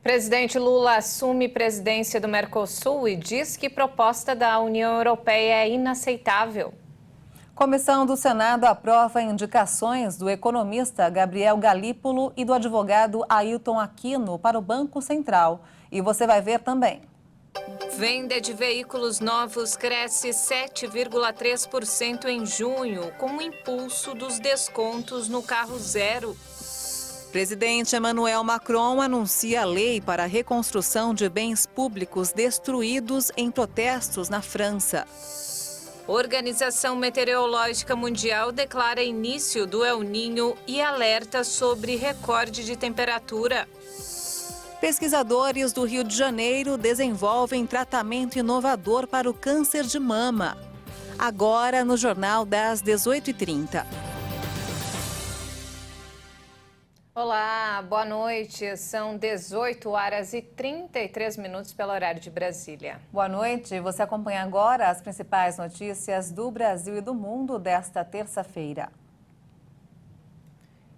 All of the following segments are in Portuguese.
presidente Lula assume presidência do Mercosul e diz que proposta da União Europeia é inaceitável. Comissão do Senado aprova indicações do economista Gabriel Galípolo e do advogado Ailton Aquino para o Banco Central. E você vai ver também. Venda de veículos novos cresce 7,3% em junho, com o impulso dos descontos no carro zero. Presidente Emmanuel Macron anuncia a lei para a reconstrução de bens públicos destruídos em protestos na França. Organização Meteorológica Mundial declara início do El Niño e alerta sobre recorde de temperatura. Pesquisadores do Rio de Janeiro desenvolvem tratamento inovador para o câncer de mama. Agora no Jornal das 18h30. Olá, boa noite. São 18h33 pelo horário de Brasília. Boa noite. Você acompanha agora as principais notícias do Brasil e do mundo desta terça-feira.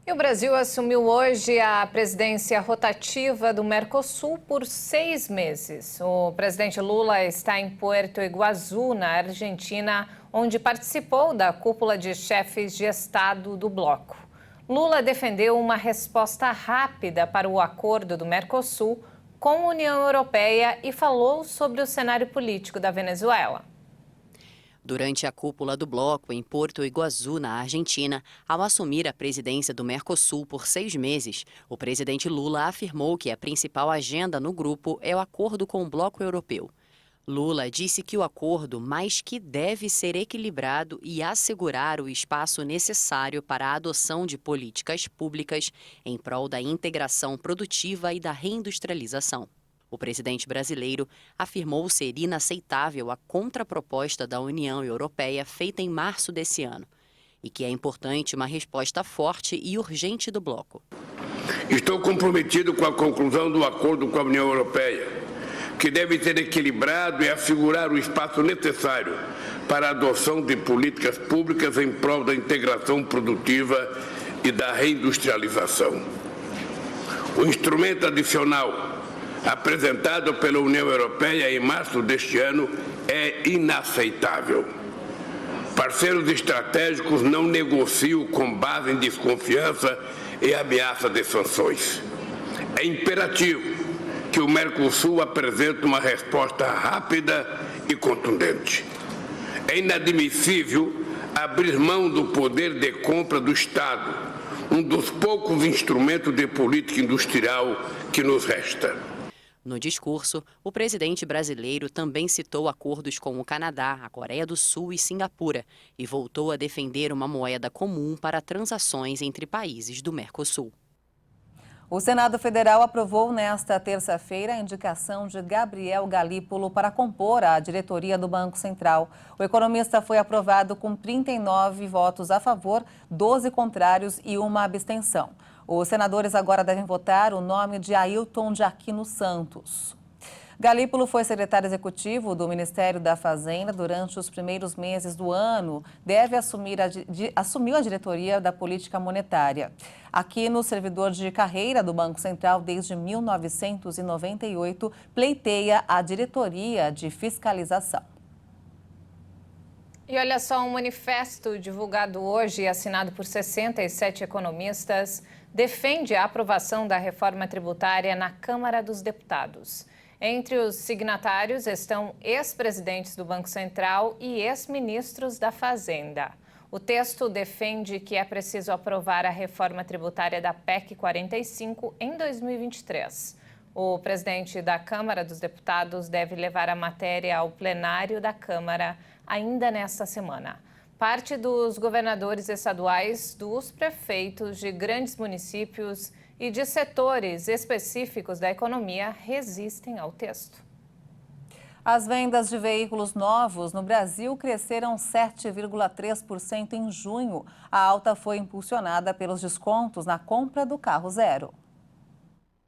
E o Brasil assumiu hoje a presidência rotativa do Mercosul por 6 meses. O presidente Lula está em Puerto Iguaçu, na Argentina, onde participou da cúpula de chefes de Estado do bloco. Lula defendeu uma resposta rápida para o acordo do Mercosul com a União Europeia e falou sobre o cenário político da Venezuela. Durante a cúpula do bloco em Porto Iguaçu, na Argentina, ao assumir a presidência do Mercosul por 6 meses, o presidente Lula afirmou que a principal agenda no grupo é o acordo com o bloco europeu. Lula disse que o acordo, mas que deve ser equilibrado e assegurar o espaço necessário para a adoção de políticas públicas em prol da integração produtiva e da reindustrialização. O presidente brasileiro afirmou ser inaceitável a contraproposta da União Europeia feita em março desse ano e que é importante uma resposta forte e urgente do bloco. Estou comprometido com a conclusão do acordo com a União Europeia, que deve ser equilibrado e assegurar o espaço necessário para a adoção de políticas públicas em prol da integração produtiva e da reindustrialização. O instrumento adicional apresentado pela União Europeia em março deste ano é inaceitável. Parceiros estratégicos não negociam com base em desconfiança e ameaça de sanções. É imperativo que o Mercosul apresente uma resposta rápida e contundente. É inadmissível abrir mão do poder de compra do Estado, um dos poucos instrumentos de política industrial que nos resta. No discurso, o presidente brasileiro também citou acordos com o Canadá, a Coreia do Sul e Singapura e voltou a defender uma moeda comum para transações entre países do Mercosul. O Senado Federal aprovou nesta terça-feira a indicação de Gabriel Galípolo para compor a diretoria do Banco Central. O economista foi aprovado com 39 votos a favor, 12 contrários e uma abstenção. Os senadores agora devem votar o nome de Ailton de Aquino Santos. Galípolo foi secretário executivo do Ministério da Fazenda durante os primeiros meses do ano. Assumiu a diretoria da política monetária. Aquino, servidor de carreira do Banco Central desde 1998, pleiteia a diretoria de fiscalização. E olha só, um manifesto divulgado hoje e assinado por 67 economistas defende a aprovação da reforma tributária na Câmara dos Deputados. Entre os signatários estão ex-presidentes do Banco Central e ex-ministros da Fazenda. O texto defende que é preciso aprovar a reforma tributária da PEC 45 em 2023. O presidente da Câmara dos Deputados deve levar a matéria ao plenário da Câmara ainda nesta semana. Parte dos governadores estaduais, dos prefeitos de grandes municípios e de setores específicos da economia resistem ao texto. As vendas de veículos novos no Brasil cresceram 7,3% em junho. A alta foi impulsionada pelos descontos na compra do carro zero.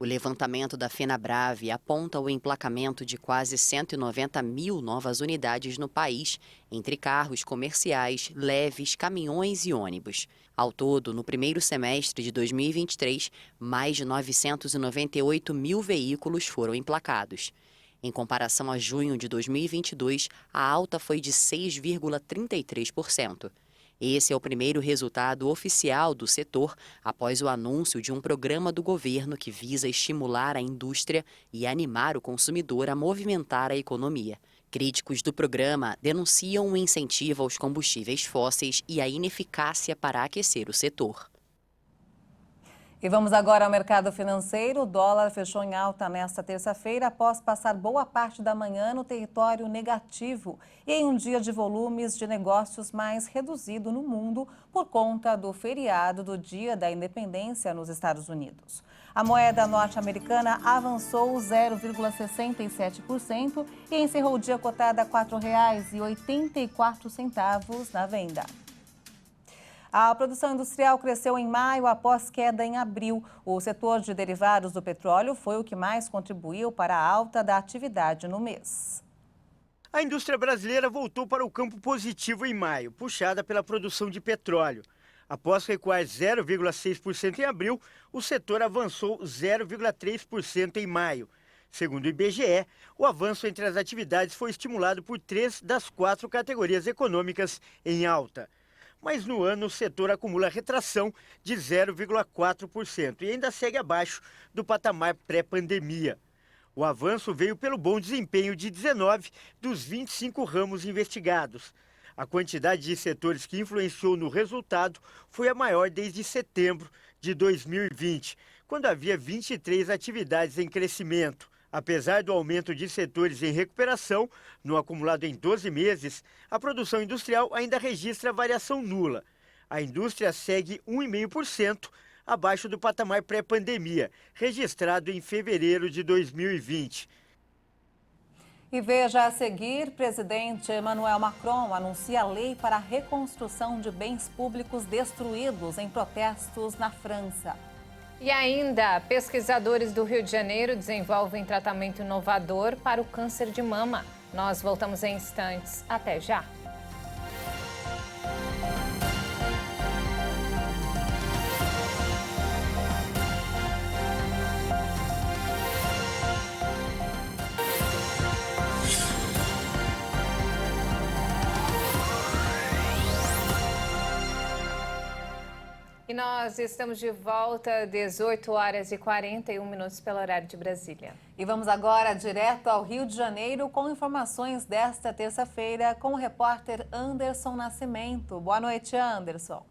O levantamento da FenaBrave aponta o emplacamento de quase 190 mil novas unidades no país, entre carros comerciais, leves, caminhões e ônibus. Ao todo, no primeiro semestre de 2023, mais de 998 mil veículos foram emplacados. Em comparação a junho de 2022, a alta foi de 6,33%. Esse é o primeiro resultado oficial do setor após o anúncio de um programa do governo que visa estimular a indústria e animar o consumidor a movimentar a economia. Críticos do programa denunciam o incentivo aos combustíveis fósseis e a ineficácia para aquecer o setor. E vamos agora ao mercado financeiro. O dólar fechou em alta nesta terça-feira após passar boa parte da manhã no território negativo e em um dia de volumes de negócios mais reduzido no mundo por conta do feriado do Dia da Independência nos Estados Unidos. A moeda norte-americana avançou 0,67% e encerrou o dia cotada a R$ 4,84 na venda. A produção industrial cresceu em maio após queda em abril. O setor de derivados do petróleo foi o que mais contribuiu para a alta da atividade no mês. A indústria brasileira voltou para o campo positivo em maio, puxada pela produção de petróleo. Após recuar 0,6% em abril, o setor avançou 0,3% em maio. Segundo o IBGE, o avanço entre as atividades foi estimulado por 3 das 4 categorias econômicas em alta. Mas no ano o setor acumula retração de 0,4% e ainda segue abaixo do patamar pré-pandemia. O avanço veio pelo bom desempenho de 19 dos 25 ramos investigados. A quantidade de setores que influenciou no resultado foi a maior desde setembro de 2020, quando havia 23 atividades em crescimento. Apesar do aumento de setores em recuperação, no acumulado em 12 meses, a produção industrial ainda registra variação nula. A indústria segue 1,5% abaixo do patamar pré-pandemia, registrado em fevereiro de 2020. E veja a seguir, presidente Emmanuel Macron anuncia lei para a reconstrução de bens públicos destruídos em protestos na França. E ainda, pesquisadores do Rio de Janeiro desenvolvem tratamento inovador para o câncer de mama. Nós voltamos em instantes. Até já! E nós estamos de volta, 18 horas e 41 minutos pelo horário de Brasília. E vamos agora direto ao Rio de Janeiro com informações desta terça-feira com o repórter Anderson Nascimento. Boa noite, Anderson.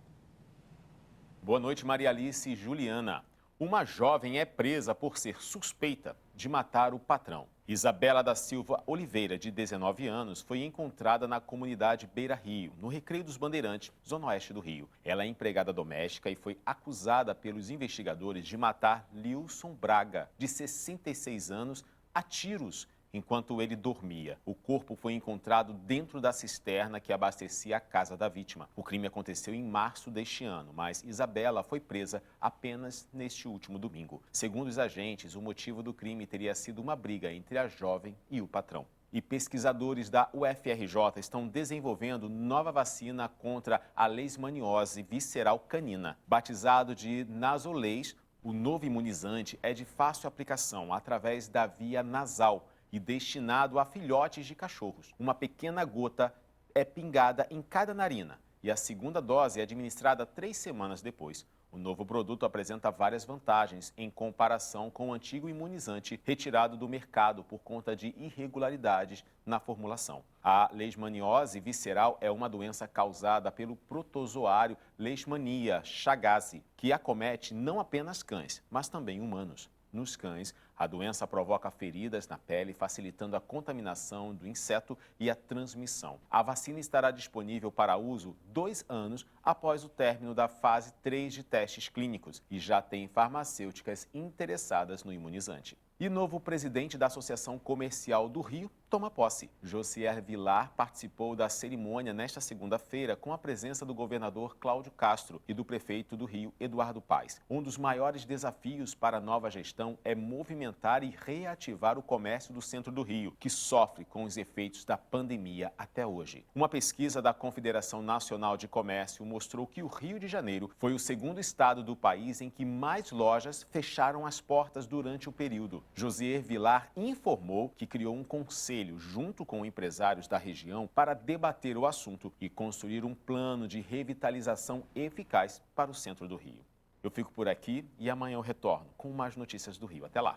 Boa noite, Maria Alice e Juliana. Uma jovem é presa por ser suspeita de matar o patrão. Isabela da Silva Oliveira, de 19 anos, foi encontrada na comunidade Beira Rio, no Recreio dos Bandeirantes, zona oeste do Rio. Ela é empregada doméstica e foi acusada pelos investigadores de matar Lilson Braga, de 66 anos, a tiros, enquanto ele dormia. O corpo foi encontrado dentro da cisterna que abastecia a casa da vítima. O crime aconteceu em março deste ano, mas Isabela foi presa apenas neste último domingo. Segundo os agentes, o motivo do crime teria sido uma briga entre a jovem e o patrão. E pesquisadores da UFRJ estão desenvolvendo nova vacina contra a leishmaniose visceral canina. Batizado de Nasoleis, o novo imunizante é de fácil aplicação através da via nasal e destinado a filhotes de cachorros. Uma pequena gota é pingada em cada narina e a segunda dose é administrada 3 semanas depois. O novo produto apresenta várias vantagens em comparação com o antigo imunizante retirado do mercado por conta de irregularidades na formulação. A leishmaniose visceral é uma doença causada pelo protozoário Leishmania chagas, que acomete não apenas cães, mas também humanos. Nos cães, a doença provoca feridas na pele, facilitando a contaminação do inseto e a transmissão. A vacina estará disponível para uso 2 anos após o término da fase 3 de testes clínicos e já tem farmacêuticas interessadas no imunizante. E novo presidente da Associação Comercial do Rio toma posse. Josier Vilar participou da cerimônia nesta segunda-feira com a presença do governador Cláudio Castro e do prefeito do Rio, Eduardo Paes. Um dos maiores desafios para a nova gestão é movimentar e reativar o comércio do centro do Rio, que sofre com os efeitos da pandemia até hoje. Uma pesquisa da Confederação Nacional de Comércio mostrou que o Rio de Janeiro foi o segundo estado do país em que mais lojas fecharam as portas durante o período. Josier Vilar informou que criou um conselho junto com empresários da região para debater o assunto e construir um plano de revitalização eficaz para o centro do Rio. Eu fico por aqui e amanhã eu retorno com mais notícias do Rio. Até lá.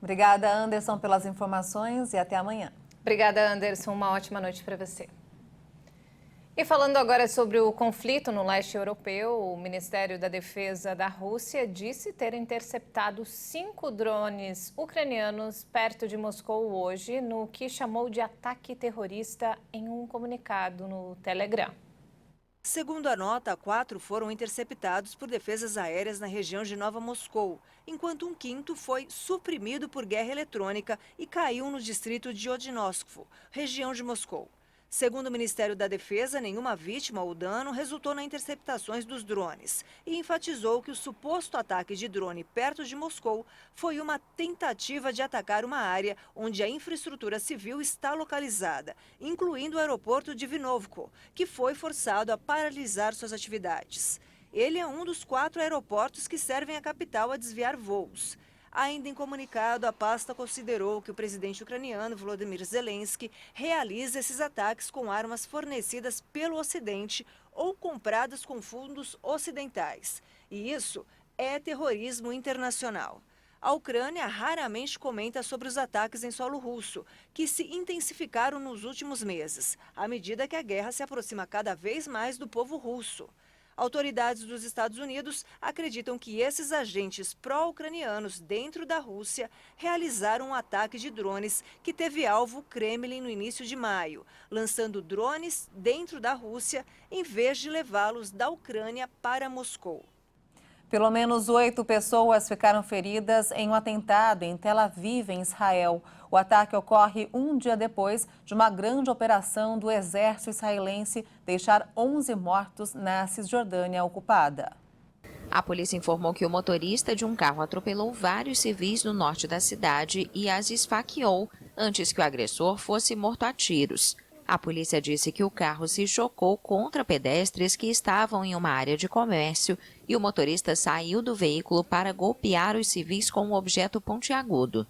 Obrigada, Anderson, pelas informações e até amanhã. Obrigada, Anderson. Uma ótima noite para você. E falando agora sobre o conflito no leste europeu, o Ministério da Defesa da Rússia disse ter interceptado 5 drones ucranianos perto de Moscou hoje, no que chamou de ataque terrorista em um comunicado no Telegram. Segundo a nota, 4 foram interceptados por defesas aéreas na região de Nova Moscou, enquanto um quinto foi suprimido por guerra eletrônica e caiu no distrito de Odinoskvo, região de Moscou. Segundo o Ministério da Defesa, nenhuma vítima ou dano resultou nas interceptações dos drones e enfatizou que o suposto ataque de drone perto de Moscou foi uma tentativa de atacar uma área onde a infraestrutura civil está localizada, incluindo o aeroporto de Vinovko, que foi forçado a paralisar suas atividades. Ele é um dos 4 aeroportos que servem a capital a desviar voos. Ainda em comunicado, a pasta considerou que o presidente ucraniano Volodymyr Zelensky realiza esses ataques com armas fornecidas pelo Ocidente ou compradas com fundos ocidentais. E isso é terrorismo internacional. A Ucrânia raramente comenta sobre os ataques em solo russo, que se intensificaram nos últimos meses, à medida que a guerra se aproxima cada vez mais do povo russo. Autoridades dos Estados Unidos acreditam que esses agentes pró-ucranianos dentro da Rússia realizaram um ataque de drones que teve alvo o Kremlin no início de maio, lançando drones dentro da Rússia em vez de levá-los da Ucrânia para Moscou. Pelo menos 8 pessoas ficaram feridas em um atentado em Tel Aviv, em Israel. O ataque ocorre um dia depois de uma grande operação do exército israelense deixar 11 mortos na Cisjordânia ocupada. A polícia informou que o motorista de um carro atropelou vários civis no norte da cidade e as esfaqueou antes que o agressor fosse morto a tiros. A polícia disse que o carro se chocou contra pedestres que estavam em uma área de comércio e o motorista saiu do veículo para golpear os civis com um objeto pontiagudo.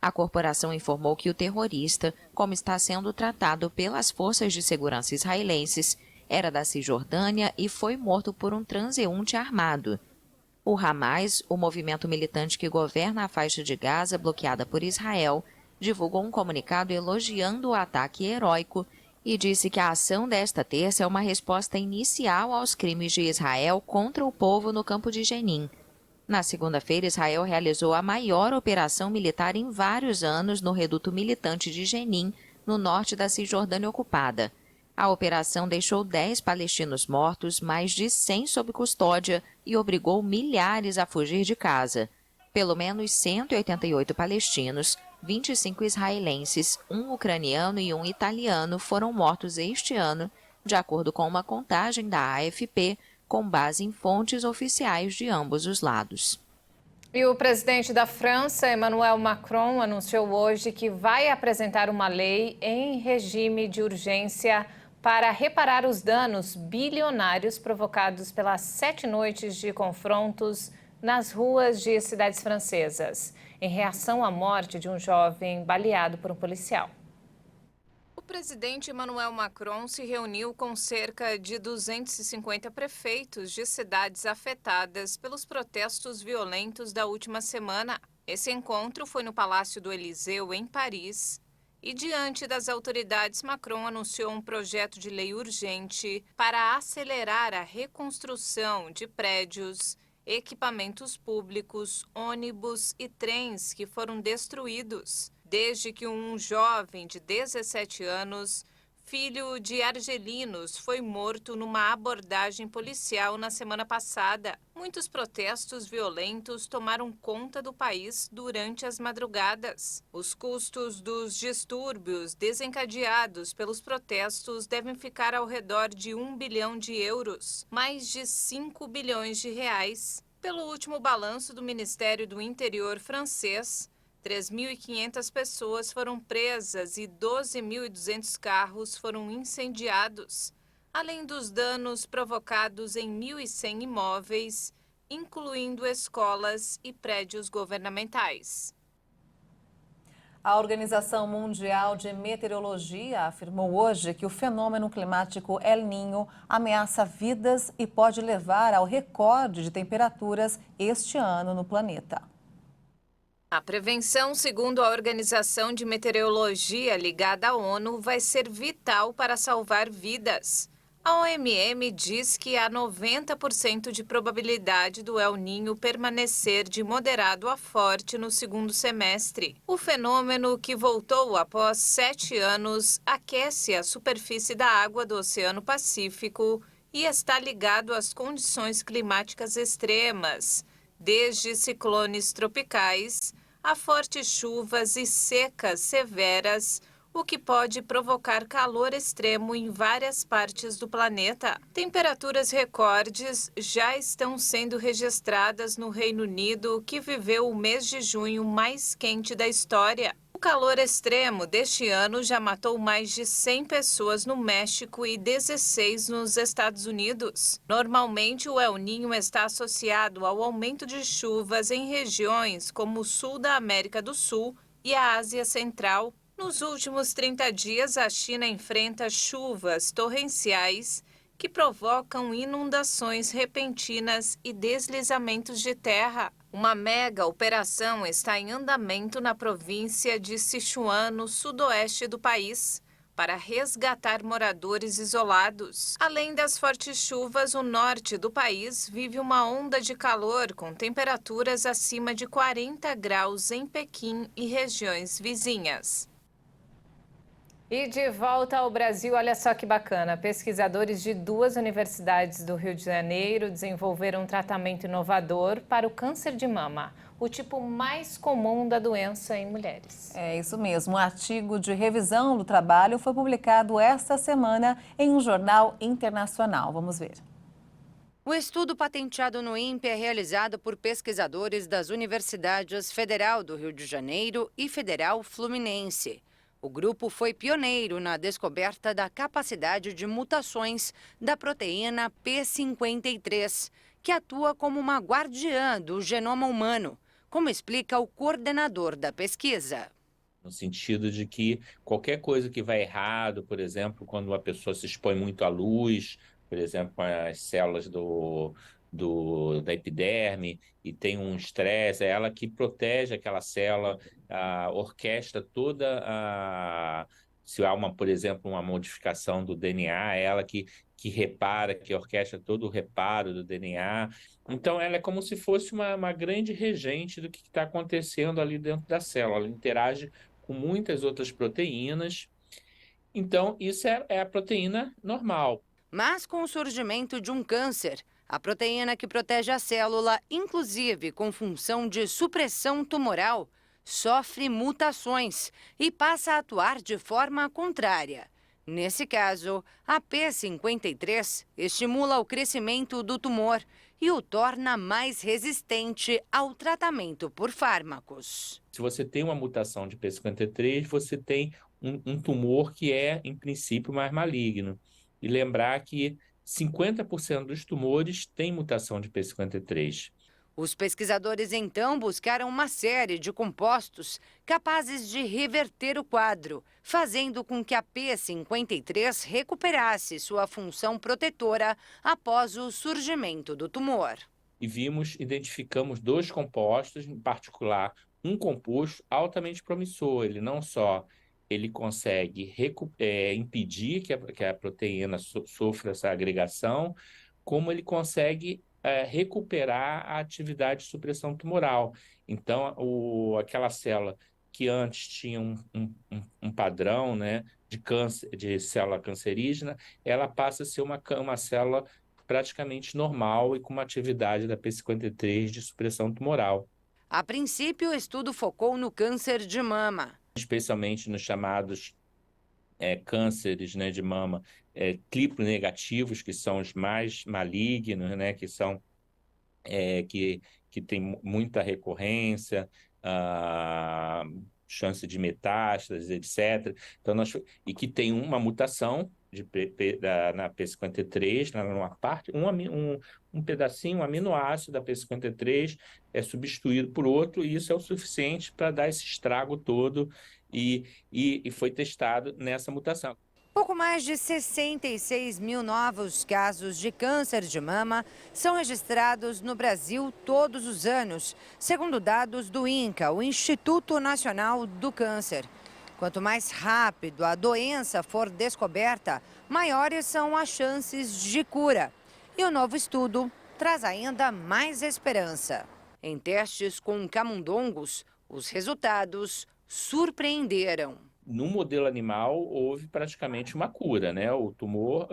A corporação informou que o terrorista, como está sendo tratado pelas forças de segurança israelenses, era da Cisjordânia e foi morto por um transeunte armado. O Hamas, o movimento militante que governa a faixa de Gaza bloqueada por Israel, divulgou um comunicado elogiando o ataque heróico e disse que a ação desta terça é uma resposta inicial aos crimes de Israel contra o povo no campo de Jenin. Na segunda-feira, Israel realizou a maior operação militar em vários anos no reduto militante de Jenin, no norte da Cisjordânia ocupada. A operação deixou 10 palestinos mortos, mais de 100 sob custódia e obrigou milhares a fugir de casa. Pelo menos 188 palestinos, 25 israelenses, um ucraniano e um italiano foram mortos este ano, de acordo com uma contagem da AFP, com base em fontes oficiais de ambos os lados. E o presidente da França, Emmanuel Macron, anunciou hoje que vai apresentar uma lei em regime de urgência para reparar os danos bilionários provocados pelas 7 noites de confrontos nas ruas de cidades francesas, em reação à morte de um jovem baleado por um policial. O presidente Emmanuel Macron se reuniu com cerca de 250 prefeitos de cidades afetadas pelos protestos violentos da última semana. Esse encontro foi no Palácio do Élysée, em Paris. E diante das autoridades, Macron anunciou um projeto de lei urgente para acelerar a reconstrução de prédios, equipamentos públicos, ônibus e trens que foram destruídos, desde que um jovem de 17 anos filho de argelinos, foi morto numa abordagem policial na semana passada. Muitos protestos violentos tomaram conta do país durante as madrugadas. Os custos dos distúrbios desencadeados pelos protestos devem ficar ao redor de 1 bilhão de euros, mais de 5 bilhões de reais. Pelo último balanço do Ministério do Interior francês, 3.500 pessoas foram presas e 12.200 carros foram incendiados, além dos danos provocados em 1.100 imóveis, incluindo escolas e prédios governamentais. A Organização Mundial de Meteorologia afirmou hoje que o fenômeno climático El Niño ameaça vidas e pode levar ao recorde de temperaturas este ano no planeta. A prevenção, segundo a Organização de Meteorologia ligada à ONU, vai ser vital para salvar vidas. A OMM diz que há 90% de probabilidade do El Niño permanecer de moderado a forte no segundo semestre. O fenômeno, que voltou após 7 anos, aquece a superfície da água do Oceano Pacífico e está ligado às condições climáticas extremas, desde ciclones tropicais a fortes chuvas e secas severas, o que pode provocar calor extremo em várias partes do planeta. Temperaturas recordes já estão sendo registradas no Reino Unido, que viveu o mês de junho mais quente da história. O calor extremo deste ano já matou mais de 100 pessoas no México e 16 nos Estados Unidos. Normalmente, o El Niño está associado ao aumento de chuvas em regiões como o sul da América do Sul e a Ásia Central. Nos últimos 30 dias, a China enfrenta chuvas torrenciais que provocam inundações repentinas e deslizamentos de terra. Uma mega operação está em andamento na província de Sichuan, no sudoeste do país, para resgatar moradores isolados. Além das fortes chuvas, o norte do país vive uma onda de calor com temperaturas acima de 40 graus em Pequim e regiões vizinhas. E de volta ao Brasil, olha só que bacana. Pesquisadores de 2 universidades do Rio de Janeiro desenvolveram um tratamento inovador para o câncer de mama, o tipo mais comum da doença em mulheres. É isso mesmo. Um artigo de revisão do trabalho foi publicado esta semana em um jornal internacional. Vamos ver. O estudo patenteado no INPE é realizado por pesquisadores das Universidades Federal do Rio de Janeiro e Federal Fluminense. O grupo foi pioneiro na descoberta da capacidade de mutações da proteína P53, que atua como uma guardiã do genoma humano, como explica o coordenador da pesquisa. No sentido de que qualquer coisa que vai errado, por exemplo, quando uma pessoa se expõe muito à luz, por exemplo, com as células da epiderme e tem um estresse, é ela que protege aquela célula, orquestra toda se há por exemplo, uma modificação do DNA, é ela que repara, que orquestra todo o reparo do DNA. Então, ela é como se fosse uma grande regente do que está acontecendo ali dentro da célula. Ela interage com muitas outras proteínas. Então, isso é a proteína normal. Mas com o surgimento de um câncer, a proteína que protege a célula, inclusive com função de supressão tumoral, sofre mutações e passa a atuar de forma contrária. Nesse caso, a P53 estimula o crescimento do tumor e o torna mais resistente ao tratamento por fármacos. Se você tem uma mutação de P53, você tem um tumor que é, em princípio, mais maligno. E lembrar que 50% dos tumores têm mutação de P53. Os pesquisadores então buscaram uma série de compostos capazes de reverter o quadro, fazendo com que a P53 recuperasse sua função protetora após o surgimento do tumor. E identificamos 2 compostos, em particular um composto altamente promissor. Ele não só consegue impedir que a proteína sofra essa agregação, como ele consegue recuperar a atividade de supressão tumoral. Então, aquela célula que antes tinha um padrão, né, de câncer, de célula cancerígena, ela passa a ser uma célula praticamente normal e com uma atividade da P53 de supressão tumoral. A princípio, o estudo focou no câncer de mama. Especialmente nos chamados cânceres, né, de mama triplo negativos, que são os mais malignos, né, que são que tem muita recorrência, chance de metástases, etc. Então, e que tem uma mutação na P53, numa parte, um pedacinho, um aminoácido da P53 é substituído por outro, e isso é o suficiente para dar esse estrago todo, e foi testado nessa mutação. Pouco mais de 66 mil novos casos de câncer de mama são registrados no Brasil todos os anos, segundo dados do INCA, o Instituto Nacional do Câncer. Quanto mais rápido a doença for descoberta, maiores são as chances de cura. E o novo estudo traz ainda mais esperança. Em testes com camundongos, os resultados surpreenderam. No modelo animal, houve praticamente uma cura, né? O tumor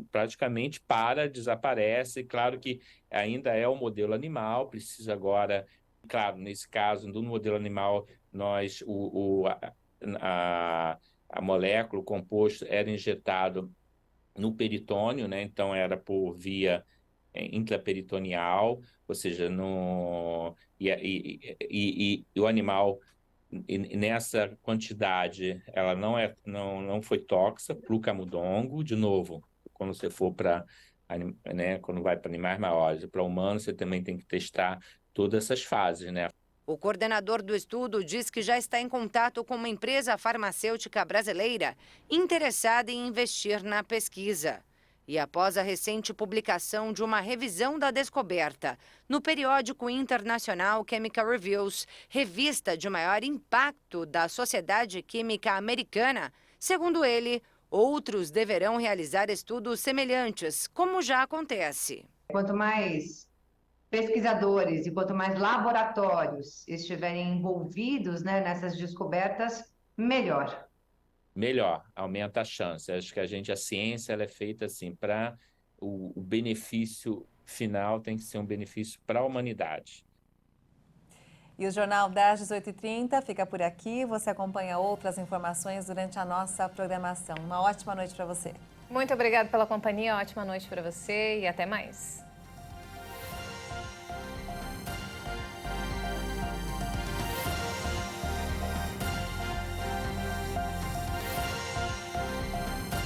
praticamente desaparece. Claro que ainda é o modelo animal, precisa agora, claro, nesse caso, no modelo animal, a molécula, o composto, era injetado no peritônio, né? Então era por via intraperitoneal, ou seja, e o animal, nessa quantidade, ela não foi tóxica para o camundongo. De novo, quando você for quando vai para animais maiores, para humanos, você também tem que testar todas essas fases, né? O coordenador do estudo diz que já está em contato com uma empresa farmacêutica brasileira interessada em investir na pesquisa. E após a recente publicação de uma revisão da descoberta no periódico internacional Chemical Reviews, revista de maior impacto da Sociedade Química Americana, segundo ele, outros deverão realizar estudos semelhantes, como já acontece. Quanto mais pesquisadores e quanto mais laboratórios estiverem envolvidos, né, nessas descobertas, melhor. Melhor, aumenta a chance. Acho que a ciência ela é feita assim, para o benefício final tem que ser um benefício para a humanidade. E o Jornal das 18h30 fica por aqui. Você acompanha outras informações durante a nossa programação. Uma ótima noite para você. Muito obrigada pela companhia, ótima noite para você e até mais.